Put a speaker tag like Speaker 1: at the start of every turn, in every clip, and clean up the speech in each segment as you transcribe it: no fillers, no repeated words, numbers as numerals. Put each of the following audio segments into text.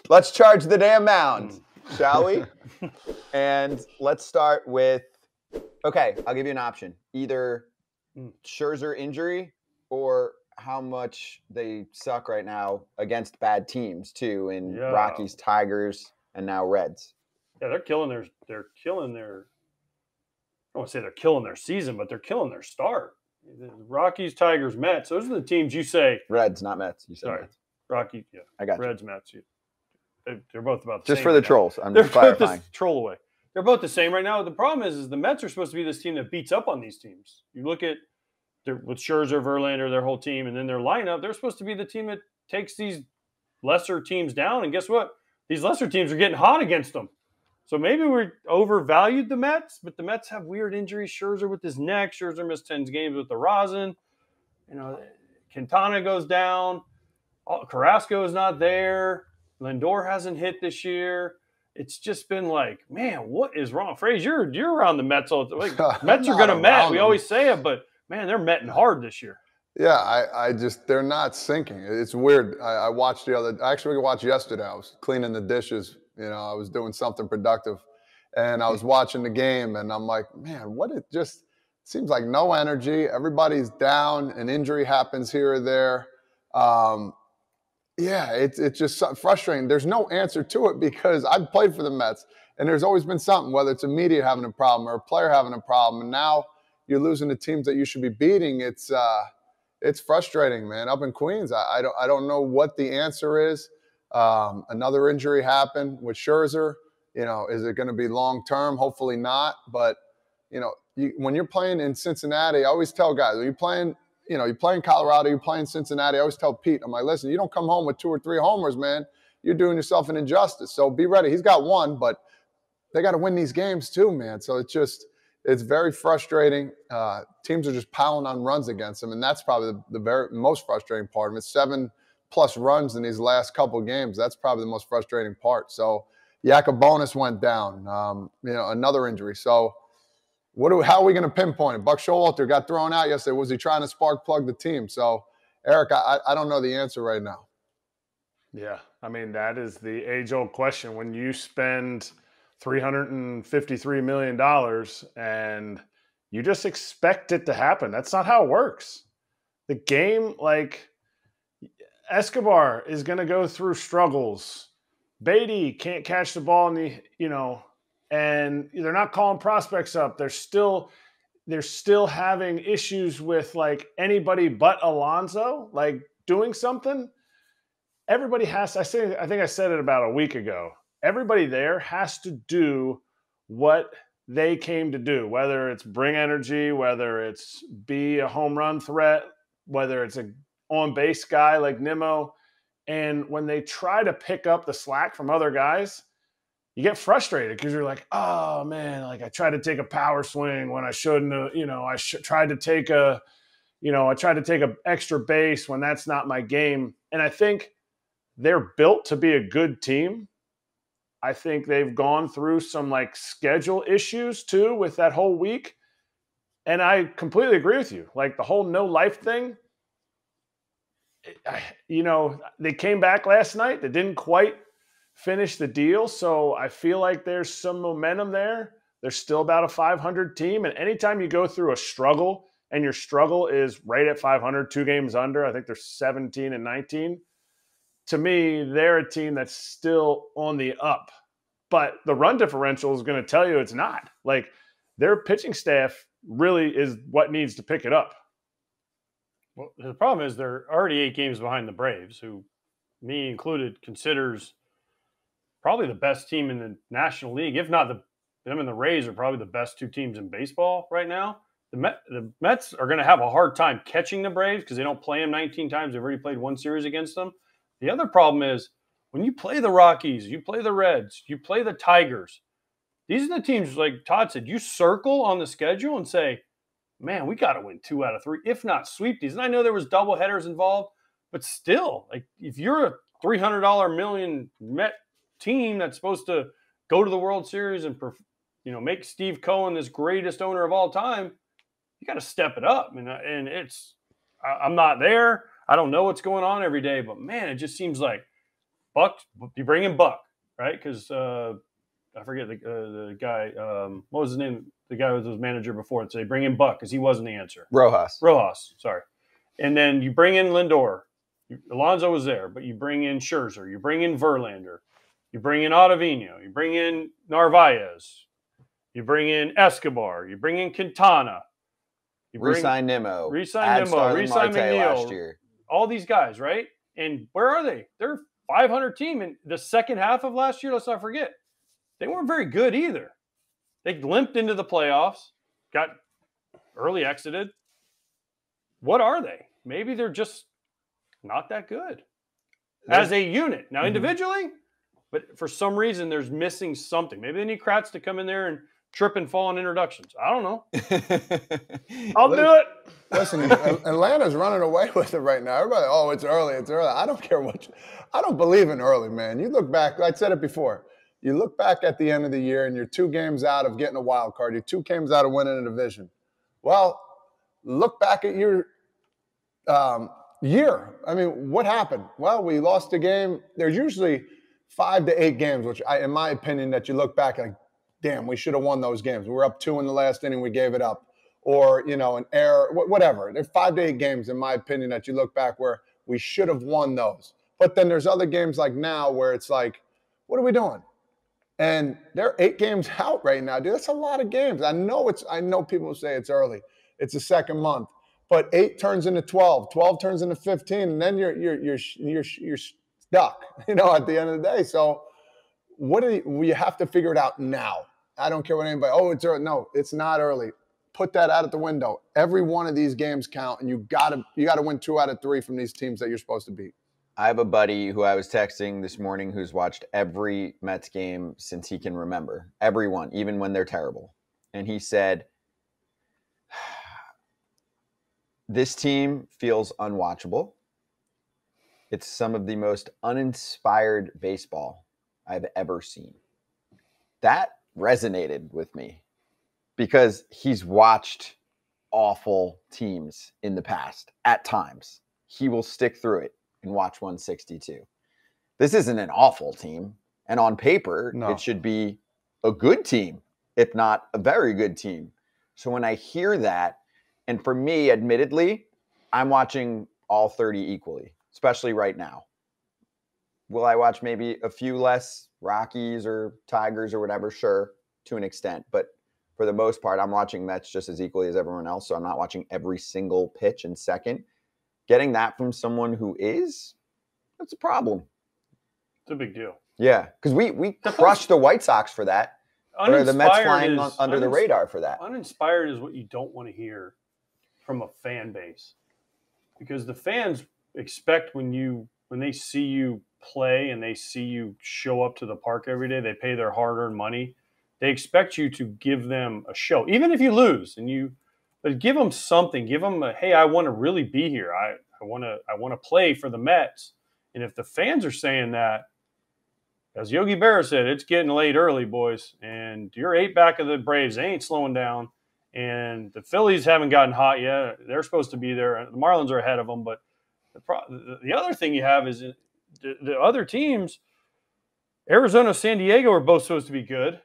Speaker 1: Let's charge the damn mound, shall we? And let's start with, okay, I'll give you an option. Either Scherzer injury or how much they suck right now against bad teams, too, in Rockies, Tigers, and now Reds.
Speaker 2: Yeah, they're killing their I don't want to say they're killing their season, but they're killing their start. The Rockies, Tigers, Mets, those are the teams you say.
Speaker 1: Reds, not Mets. You said
Speaker 2: sorry,
Speaker 1: Mets.
Speaker 2: Rockies, yeah.
Speaker 1: I got
Speaker 2: Reds,
Speaker 1: you.
Speaker 2: Mets. They're both about the
Speaker 1: just
Speaker 2: same.
Speaker 1: For the
Speaker 2: right
Speaker 1: trolls.
Speaker 2: Now.
Speaker 1: I'm
Speaker 2: they're
Speaker 1: just clarifying.
Speaker 2: Both troll away. They're both the same right now. The problem is the Mets are supposed to be this team that beats up on these teams. You look at with Scherzer, Verlander, their whole team, and then their lineup, they're supposed to be the team that takes these lesser teams down. And guess what? These lesser teams are getting hot against them. So maybe we overvalued the Mets, but the Mets have weird injuries. Scherzer with his neck. Scherzer missed 10 games with the rosin. Quintana goes down. Carrasco is not there. Lindor hasn't hit this year. It's just been like, man, what is wrong? Frazier, you're around the Mets all the time. Like, Mets are going to Met. We always say it, but, man, they're Metting hard this year.
Speaker 3: Yeah, they're not sinking. It's weird. I watched actually watched yesterday. I was cleaning the dishes. I was doing something productive. And I was watching the game, and I'm like, man, it just seems like no energy. Everybody's down. An injury happens here or there. Yeah, it's just frustrating. There's no answer to it because I've played for the Mets, and there's always been something, whether it's a media having a problem or a player having a problem, and now you're losing the teams that you should be beating. It's frustrating, man. Up in Queens, I don't know what the answer is. Another injury happened with Scherzer. Is it going to be long term? Hopefully not. But when you're playing in Cincinnati, I always tell guys, when you're playing Colorado, you're playing Cincinnati. I always tell Pete, I'm like, listen, you don't come home with 2 or 3 homers, man. You're doing yourself an injustice. So be ready. He's got 1, but they got to win these games too, man. So it's very frustrating. Teams are just piling on runs against him, and that's probably the very most frustrating part of it. 7+ runs in these last couple of games. That's probably the most frustrating part. So Yacobonis went down. Another injury. So how are we going to pinpoint it? Buck Showalter got thrown out yesterday. Was he trying to spark plug the team? So, Eric, I don't know the answer right now.
Speaker 4: Yeah, I mean, that is the age-old question. When you spend $353 million and you just expect it to happen, that's not how it works. The game, like, Escobar is going to go through struggles. Beatty can't catch the ball and they're not calling prospects up. They're still having issues with like anybody but Alonso, like doing something. Everybody has, I think I said it about a week ago. Everybody there has to do what they came to do, whether it's bring energy, whether it's be a home run threat, whether it's an on-base guy like Nimmo. And when they try to pick up the slack from other guys, you get frustrated because you're like, oh man, like I tried to take a power swing when I shouldn't have, I tried to take a extra base when that's not my game. And I think they're built to be a good team. I think they've gone through some like schedule issues too with that whole week. And I completely agree with you. Like the whole no life thing, they came back last night. They didn't quite finish the deal. So I feel like there's some momentum there. They're still about a 500 team. And anytime you go through a struggle and your struggle is right at 500, 2 games under, I think they're 17 and 19. To me, they're a team that's still on the up. But the run differential is going to tell you it's not. Like their pitching staff really is what needs to pick it up.
Speaker 2: Well, the problem is they're already 8 games behind the Braves, who, me included, considers probably the best team in the National League. If not, them and the Rays are probably the best 2 teams in baseball right now. The Mets are going to have a hard time catching the Braves because they don't play them 19 times. They've already played 1 series against them. The other problem is when you play the Rockies, you play the Reds, you play the Tigers, these are the teams, like Todd said, you circle on the schedule and say, man, we got to win 2 out of 3, if not sweep these. And I know there was double headers involved, but still, like if you're a $300 million Met team that's supposed to go to the World Series and make Steve Cohen this greatest owner of all time, you got to step it up. And I'm not there. I don't know what's going on every day, but man, it just seems like Buck, you bring in Buck, right? Because I forget the guy. What was his name? The guy who was his manager before. So they bring in Buck because he wasn't the answer. Rojas, sorry. And then you bring in Lindor. Alonso was there, but you bring in Scherzer. You bring in Verlander. You bring in Ottavino. You bring in Narvaez. You bring in Escobar. You bring in Quintana.
Speaker 1: Re-sign Nimmo.
Speaker 2: Re-sign McNeil.
Speaker 1: Last year.
Speaker 2: All these guys, right? And where are they? They're a 500 team in the second half of last year. Let's not forget. They weren't very good either. They limped into the playoffs, got early exited. What are they? Maybe they're just not that good as a unit. Now, individually, but for some reason, there's missing something. Maybe they need Kratz to come in there and trip and fall in introductions. I don't know. I'll do it.
Speaker 3: Listen, Atlanta's running away with it right now. Everybody, oh, it's early. I don't care I don't believe in early, man. You look back, I said it before. You look back at the end of the year and you're 2 games out of getting a wild card. You're 2 games out of winning a division. Well, look back at your year. I mean, what happened? Well, we lost a game. There's usually 5 to 8 games, which in my opinion, that you look back like, damn, we should have won those games. We were up 2 in the last inning. We gave it up. Or, an error, whatever. There's 5 to 8 games, in my opinion, that you look back where we should have won those. But then there's other games like now where it's like, what are we doing? And they're 8 games out right now, dude. That's a lot of games. I know people say it's early. It's the second month. But 8 turns into 12. 12 turns into 15. And then you're stuck, at the end of the day. So we have to figure it out now. I don't care what anybody, it's early. No, it's not early. Put that out of the window. Every one of these games count, and you gotta win 2 out of 3 from these teams that you're supposed to beat.
Speaker 1: I have a buddy who I was texting this morning who's watched every Mets game since he can remember. Every one, even when they're terrible. And he said, this team feels unwatchable. It's some of the most uninspired baseball I've ever seen. That resonated with me because he's watched awful teams in the past at times. He will stick through it and watch 162. This isn't an awful team. And on paper, It should be a good team, if not a very good team. So when I hear that, and for me, admittedly, I'm watching all 30 equally, especially right now. Will I watch maybe a few less Rockies or Tigers or whatever? Sure, to an extent. But for the most part, I'm watching Mets just as equally as everyone else. So I'm not watching every single pitch and second. Getting that from someone who is, that's a problem.
Speaker 2: It's a big deal.
Speaker 1: Yeah, because we crushed the White Sox for that. Or the Mets flying under the radar for that.
Speaker 2: Uninspired is what you don't want to hear from a fan base. Because the fans expect when they see you play and they see you show up to the park every day, they pay their hard-earned money. They expect you to give them a show, even if you lose, but give them something. Give them hey, I want to really be here. I want to play for the Mets. And if the fans are saying that, as Yogi Berra said, it's getting late early, boys. And you're 8 back of the Braves. They ain't slowing down. And the Phillies haven't gotten hot yet. They're supposed to be there. The Marlins are ahead of them. But the other thing you have is the other teams, Arizona, San Diego are both supposed to be good.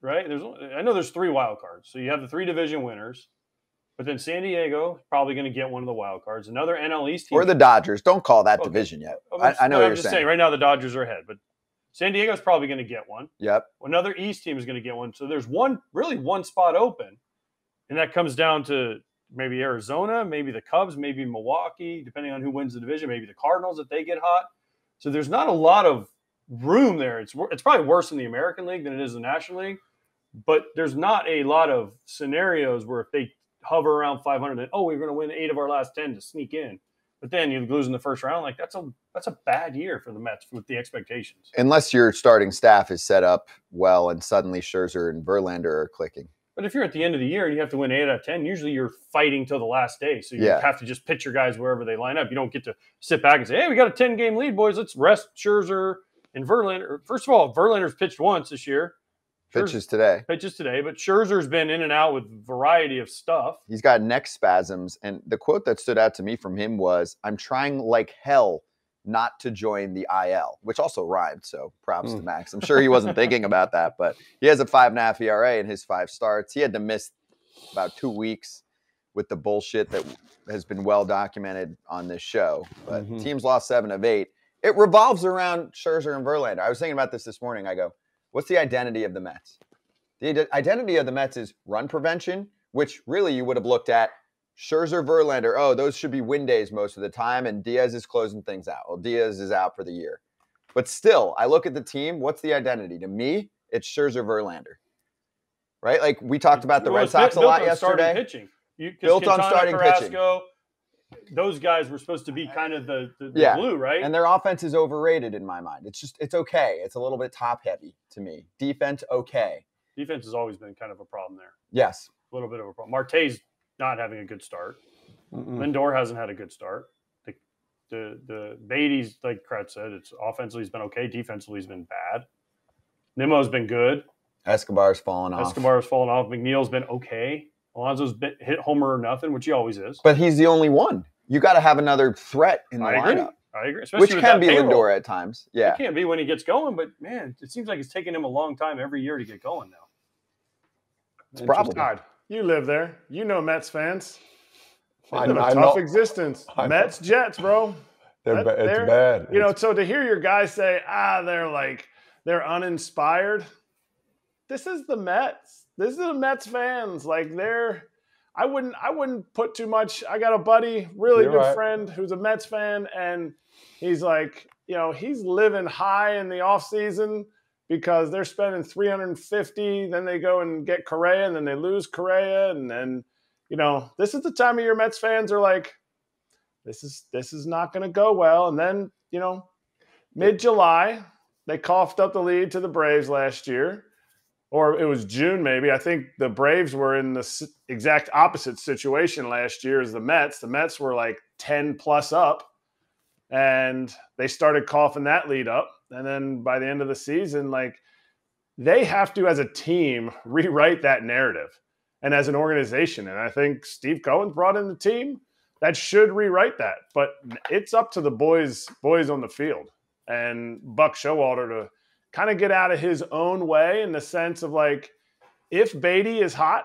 Speaker 2: Right? I know there's 3 wild cards. So you have the 3 division winners, but then San Diego is probably going to get one of the wild cards. Another NL East team.
Speaker 1: Or the Dodgers. Don't call that division yet. I know what you're saying.
Speaker 2: Right now the Dodgers are ahead, but San Diego's probably going to get one.
Speaker 1: Yep.
Speaker 2: Another East team is going to get one. So there's one spot open, and that comes down to maybe Arizona, maybe the Cubs, maybe Milwaukee, depending on who wins the division, maybe the Cardinals if they get hot. So there's not a lot of room there. It's probably worse in the American League than it is the National League. But there's not a lot of scenarios where if they hover around 500, then, we're going to win 8 of our last 10 to sneak in. But then you lose in the first round. Like that's a bad year for the Mets with the expectations.
Speaker 1: Unless your starting staff is set up well and suddenly Scherzer and Verlander are clicking.
Speaker 2: But if you're at the end of the year and you have to win 8 out of 10, usually you're fighting till the last day. So you have to just pitch your guys wherever they line up. You don't get to sit back and say, hey, we got a 10-game lead, boys. Let's rest Scherzer and Verlander. First of all, Verlander's pitched once this year.
Speaker 1: Pitches today,
Speaker 2: but Scherzer's been in and out with a variety of stuff.
Speaker 1: He's got neck spasms, and the quote that stood out to me from him was, "I'm trying like hell not to join the IL, which also rhymed. So props to Max. I'm sure he wasn't thinking about that, but he has a 5.5 ERA in his 5 starts. He had to miss about 2 weeks with the bullshit that has been well documented on this show. But teams lost 7 of 8. It revolves around Scherzer and Verlander. I was thinking about this morning. I go, what's the identity of the Mets? The identity of the Mets is run prevention, which really you would have looked at Scherzer, Verlander. Oh, those should be win days most of the time, and Diaz is closing things out. Well, Diaz is out for the year. But still, I look at the team. What's the identity? To me, it's Scherzer, Verlander. Right? Like we talked about the Red Sox a lot yesterday.
Speaker 2: Pitching.
Speaker 1: Built on starting pitching.
Speaker 2: Those guys were supposed to be kind of the glue, right?
Speaker 1: And their offense is overrated in my mind. It's okay. It's a little bit top heavy to me. Defense, okay.
Speaker 2: Defense has always been kind of a problem there.
Speaker 1: Yes.
Speaker 2: A little bit of a problem. Marte's not having a good start. Lindor hasn't had a good start. The Beatty's, like Kratz said, it's offensively has been okay. Defensively has been bad. Nimmo's been good.
Speaker 1: Escobar's fallen off.
Speaker 2: McNeil's been okay. Alonso's hit homer or nothing, which he always is.
Speaker 1: But he's the only one. You got to have another threat in the lineup.
Speaker 2: I agree. Especially
Speaker 1: which can be Lindor at times. Yeah.
Speaker 2: It can be when he gets going, but man, it seems like it's taking him a long time every year to get going now.
Speaker 1: It's probably.
Speaker 4: God, you live there. You know Mets fans.
Speaker 3: I
Speaker 4: It's a tough existence. Mets, Jets, bro.
Speaker 3: It's bad.
Speaker 4: You know, so to hear your guys say, they're uninspired. This is the Mets. This is the Mets fans. Like I wouldn't put too much. I got a buddy, really good friend, who's a Mets fan, and he's like, he's living high in the offseason because they're spending $350, then they go and get Correa, and then they lose Correa, and then, this is the time of year Mets fans are like, this is not going to go well. And then, mid-July, they coughed up the lead to the Braves last year. Or it was June, maybe. I think the Braves were in the exact opposite situation last year as the Mets. The Mets were like 10-plus up, and they started coughing that lead up. And then by the end of the season, they have to, as a team, rewrite that narrative. And as an organization, and I think Steve Cohen's brought in the team that should rewrite that. But it's up to the boys on the field and Buck Showalter to kind of get out of his own way in the sense of if Beatty is hot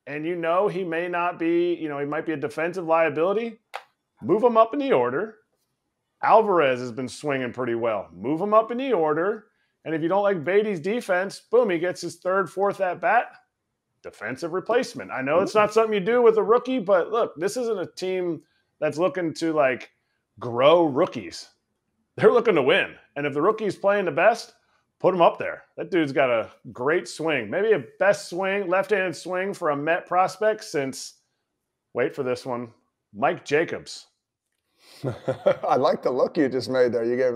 Speaker 4: and he may not be, he might be a defensive liability, move him up in the order. Alvarez has been swinging pretty well. Move him up in the order. And if you don't like Beatty's defense, boom, he gets his 3rd, 4th at bat. Defensive replacement. I know it's not something you do with a rookie, but look, this isn't a team that's looking to grow rookies. They're looking to win. And if the rookie's playing the best, put him up there. That dude's got a great swing. Maybe a best swing, left-handed swing for a Met prospect since, wait for this one, Mike Jacobs.
Speaker 3: I like the look you just made there. You gave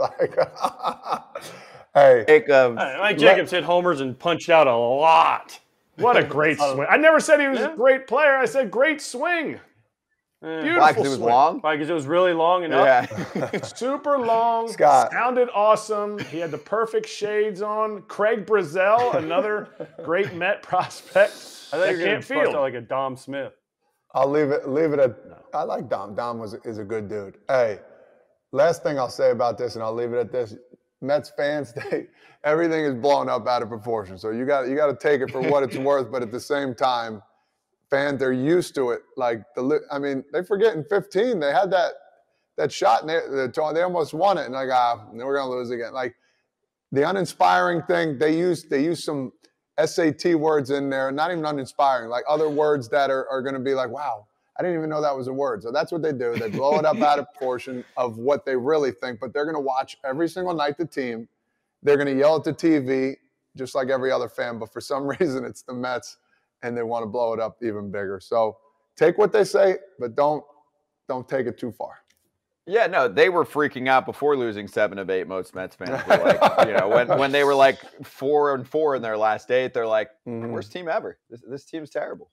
Speaker 3: hey.
Speaker 1: Jacobs.
Speaker 2: Mike Jacobs hit homers and punched out a lot.
Speaker 4: What a great swing. I never said he was a great player. I said great swing. Beautiful.
Speaker 1: Why, because it was long?
Speaker 2: Why, because it was really long enough?
Speaker 1: Yeah.
Speaker 4: Super long.
Speaker 3: Scott.
Speaker 4: Sounded awesome. He had the perfect shades on. Craig Brazel, another great Met prospect.
Speaker 2: I thought you were going to bust out like a Dom Smith.
Speaker 3: I'll leave it at I like Dom. Dom is a good dude. Hey, last thing I'll say about this, and I'll leave it at this. Mets fans, everything is blown up out of proportion. So you got to take it for what it's worth, but at the same time, fans, they're used to it. They forget in 15 they had that shot and they almost won it, and we're gonna lose again. The uninspiring thing, they use some SAT words in there, not even uninspiring, other words that are gonna be wow, I didn't even know that was a word. So that's what they do. They blow it up out of proportion of what they really think, but they're gonna watch every single night the team. They're gonna yell at the TV just like every other fan, but for some reason it's the Mets. And they want to blow it up even bigger. So take what they say, but don't take it too far.
Speaker 1: Yeah, no, they were freaking out before losing 7 of 8. Most Mets fans were when they were 4-4 in their last 8, they're like, worst team ever. This team's terrible.